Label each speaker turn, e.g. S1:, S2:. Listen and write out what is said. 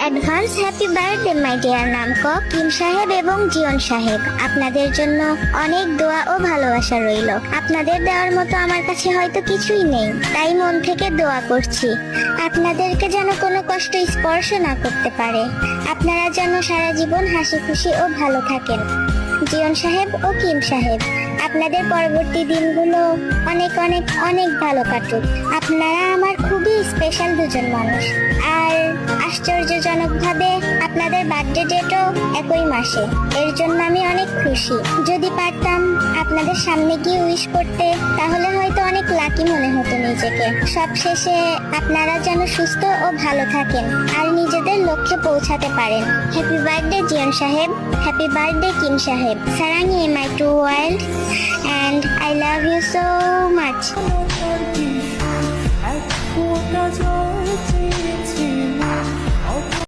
S1: Advance happy birthday my dear নামকো, Kim সাহেব এবং জিয়ন সাহেব। আপনাদের জন্য অনেক দোয়া ও ভালোবাসা রইল। আপনাদের দেওয়ার মতো আমার কাছে হয়তো কিছুই নেই, তাই মন থেকে দোয়া করছি আপনাদেরকে যেন কোনো কষ্ট স্পর্শ না করতে পারে। আপনারা যেন সারা জীবন হাসি খুশি ও ভালো থাকেন। জিয়ন সাহেব ও কিম সাহেব, আপনাদের পরবর্তী দিনগুলো অনেক অনেক অনেক ভালো কাটুক। আপনারা আমার খুবই স্পেশাল দুজন মানুষ। আর আশ্চর্যজনকভাবে আপনাদের বার্থডে ডেটও একই মাসে। এর জন্য আমি অনেক খুশি। যদি পারতাম আপনাদের সামনে গিয়ে উইশ করতে, তাহলে হয়তো অনেক লাকি মনে হতো নিজেকে। সবশেষে আপনারা যেন সুস্থ ও ভালো থাকেন আর নিজেদের লক্ষ্যে পৌঁছাতে পারেন। হ্যাপি বার্থডে জিয়ন সাহেব, হ্যাপি বার্থডে কিম সাহেব। সারাঙ্গি my two world, and I love you so much.